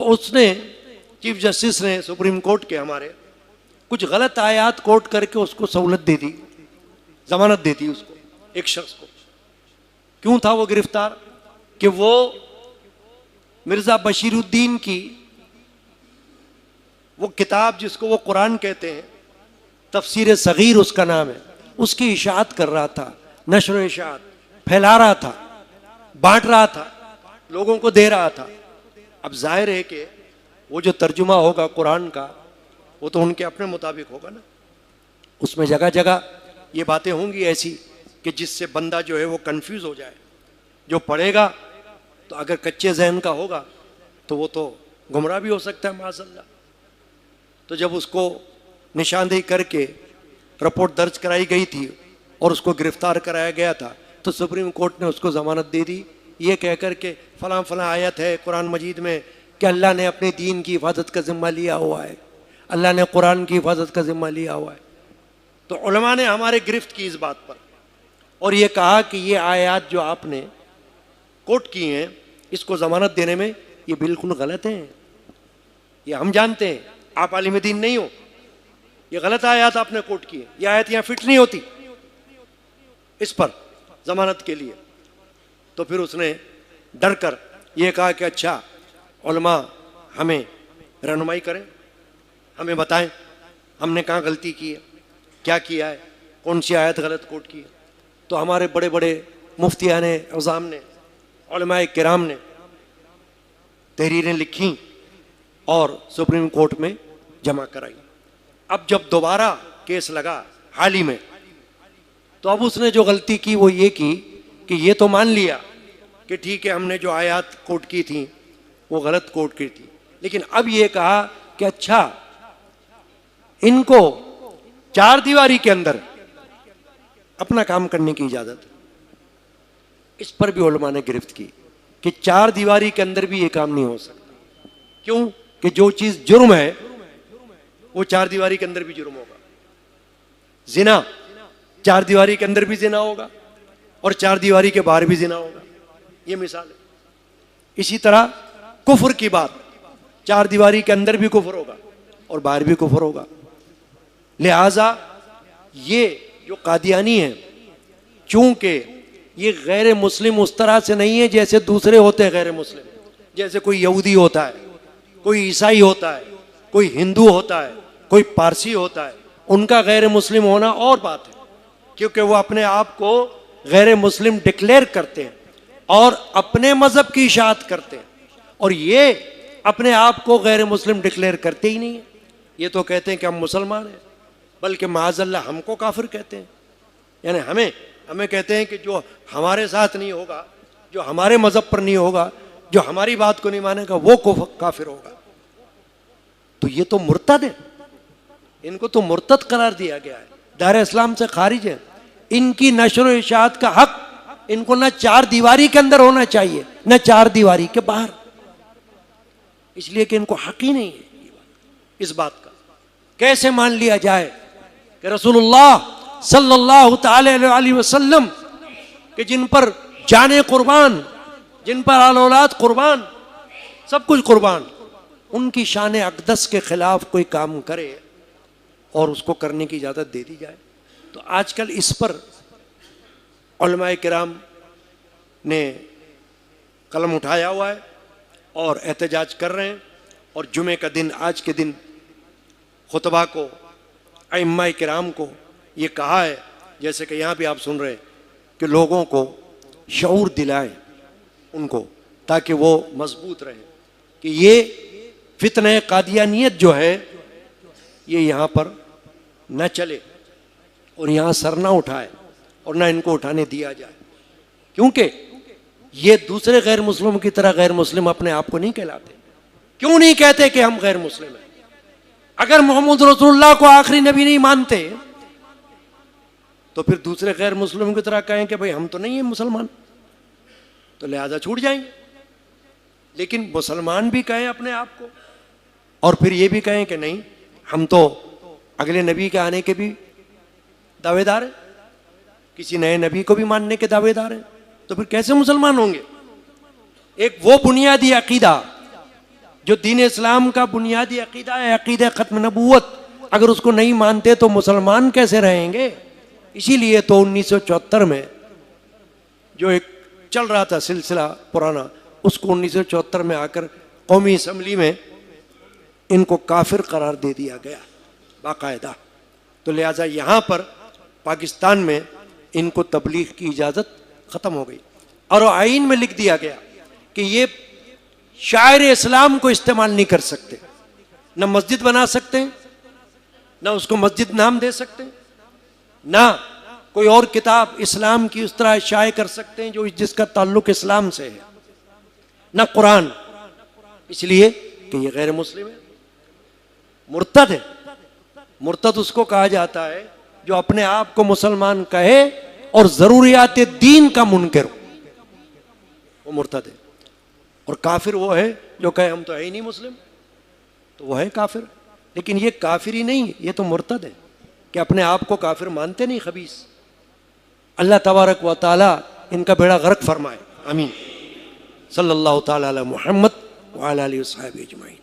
उसने chief justice ने supreme court के हमारे कुछ गलत आयात कोट करके उसको सहूलत दे दी, जमानत दे दी उसको, एक शख्स को। क्यों था वो गिरफ्तार? कि वो मिर्जा बशीरुद्दीन की वो किताब जिसको वो कुरान कहते हैं, तफसीर सगीर उसका नाम है, उसकी इशाअत कर रहा था, नशर इशाअत फैला रहा था, बांट रहा था, लोगों को दे रहा था। अब जाहिर है कि वो जो तर्जुमा होगा कुरान का वो तो उनके अपने मुताबिक होगा ना। उसमें जगह जगह ये बातें होंगी ऐसी कि जिससे बंदा जो है वो कंफ्यूज हो जाए। जो पढ़ेगा तो अगर कच्चे जहन का होगा तो वो तो गुमराह भी हो सकता है माज़अल्लाह। तो जब उसको निशानदेही करके रिपोर्ट दर्ज कराई गई थी और उसको गिरफ्तार कराया गया था तो सुप्रीम कोर्ट ने उसको ज़मानत दे दी, ये कह कर के फलां फलां आयत है कुरान मजीद में कि अल्लाह ने अपने दीन की हिफाजत का ज़िम्मा लिया हुआ है, अल्लाह ने कुरान की हिफाजत का ज़िम्मा लिया हुआ है। तो उलमा ने हमारे गिरफ्त की इस बात पर और ये कहा कि ये आयत जो आपने कोट की हैं इसको ज़मानत देने में ये बिल्कुल गलत है। ये हम जानते हैं, आप आलिम दीन नहीं हो, ये गलत आयत आपने कोट की है, ये आयत यहाँ फिट नहीं होती इस पर ज़मानत के लिए। तो फिर उसने डर कर ये कहा कि अच्छा उलमा हमें रहनुमाई करें, हमें बताएं हमने कहाँ गलती की है, क्या किया है, कौन सी आयत गलत कोट की है। तो हमारे बड़े बड़े मुफ्तियान अज़ाम ने, उलमाए किराम ने तहरीरें लिखी और सुप्रीम कोर्ट में जमा कराई। अब जब दोबारा केस लगा हाल ही में तो अब उसने जो गलती की वो ये की कि ये तो मान लिया कि ठीक है हमने जो आयत कोट की थी वो गलत कोट की थी, लेकिन अब ये कहा कि अच्छा इनको चार दीवारी के अंदर अपना काम करने की इजाजत। इस पर भी उलमा ने गिरफ्त की कि चार दीवारी के अंदर भी ये काम नहीं हो सकता। क्यों? कि जो चीज जुर्म है वो चार दीवारी के अंदर भी जुर्म होगा। जिना चार दीवारी के अंदर भी जिना होगा और चार दीवारी के बाहर भी जिना होगा, ये मिसाल है। इसी तरह कुफ्र की बात, चार दीवारी के अंदर भी कुफ्र होगा और बाहर भी कुफ्र होगा। लिहाजा ये जो कादियानी है, चूंकि ये गैर मुस्लिम उस तरह से नहीं है जैसे दूसरे होते हैं गैर मुस्लिम, जैसे कोई यहूदी होता है, कोई ईसाई होता है, कोई हिंदू होता है, कोई पारसी होता है। उनका गैर मुस्लिम होना और बात है, क्योंकि वो अपने आप को गैर मुस्लिम डिक्लेयर करते हैं और अपने मजहब की इशाअत करते हैं, और ये अपने आप को गैर मुस्लिम डिक्लेयर करते ही नहीं है। ये तो कहते हैं कि हम मुसलमान हैं, बल्कि माज़अल्लाह हमको काफिर कहते हैं। यानी हमें कहते हैं कि जो हमारे साथ नहीं होगा, जो हमारे मजहब पर नहीं होगा, जो हमारी बात को नहीं मानेगा वो काफिर होगा। तो ये तो मुर्तद है, इनको तो मुर्तद करार दिया गया है, दायरे इस्लाम से खारिज है। इनकी नशर व इशाअत का हक इनको न चार दीवारी के अंदर होना चाहिए न चार दीवारी के बाहर, इसलिए कि इनको हक ही नहीं है इस बात का। कैसे मान लिया जाए कि रसूलुल्लाह सल्लल्लाहु अलैहि वसल्लम कि जिन पर जाने कुर्बान, जिन पर आल औलाद कुर्बान, सब कुछ कुर्बान, उनकी शान अक़दस के खिलाफ कोई काम करे और उसको करने की इजाज़त दे दी जाए। तो आजकल इस पर उलमाए किराम ने कलम उठाया हुआ है और एहतजाज कर रहे हैं। और जुमे का दिन, आज के दिन खुतबा को अइम्मा किराम को ये कहा है, जैसे कि यहाँ भी आप सुन रहे हैं, कि लोगों को शऊर दिलाएं उनको, ताकि वो मजबूत रहे कि ये फितने कादियानियत जो है ये यहाँ पर न चले और यहाँ सर ना उठाए और ना इनको उठाने दिया जाए। क्योंकि ये दूसरे गैर मुस्लिम की तरह गैर मुस्लिम अपने आप को नहीं कहलाते। क्यों नहीं कहते कि हम गैर मुस्लिम हैं? अगर मोहम्मद रसूलुल्लाह को आखिरी नबी नहीं मानते तो फिर दूसरे गैर मुस्लिम की तरह कहें कि भाई हम तो नहीं है मुसलमान, तो लिहाजा छूट जाएंगे। लेकिन मुसलमान भी कहें अपने आप को और फिर ये भी कहें कि नहीं हम तो अगले नबी के आने के भी दावेदार हैं, किसी नए नबी को भी मानने के दावेदार हैं, तो फिर कैसे मुसलमान होंगे? एक वो बुनियादी अकीदा जो दीन इस्लाम का बुनियादी अकीदा है, अकीदा ख़त्म नबूवत, अगर उसको नहीं मानते तो मुसलमान कैसे रहेंगे? इसीलिए तो 1974 में जो एक चल रहा था सिलसिला पुराना, उसको 1974 में आकर कौमी असम्बली में इनको काफिर करार दे दिया गया बाकायदा। तो लिहाजा यहाँ पर पाकिस्तान में इनको तबलीग की इजाज़त ख़त्म हो गई और आईन में लिख दिया गया कि ये शायर इस्लाम को इस्तेमाल नहीं कर सकते, न मस्जिद बना सकते हैं, न उसको मस्जिद नाम दे सकते हैं, ना कोई और किताब इस्लाम की उस तरह शाये कर सकते हैं जो जिसका ताल्लुक इस्लाम से है, ना कुरान, इसलिए कि ये गैर मुस्लिम है, मुर्तद है। मुर्तद उसको कहा जाता है जो अपने आप को मुसलमान कहे और जरूरियात दीन का मुनकर हो, वो मुर्तद है। और काफिर वो है जो कहे हम तो है ही नहीं मुस्लिम, तो वो है काफिर। लेकिन ये काफिर ही नहीं, ये तो मुर्तद है कि अपने आप को काफिर मानते नहीं, खबीस। अल्लाह तबारक व तआला इनका बेड़ा गर्क फरमाए, आमीन। सल्लल्लाहु तआला अला मुहम्मद व अला आलिहि व सहाबिहि अजमईन।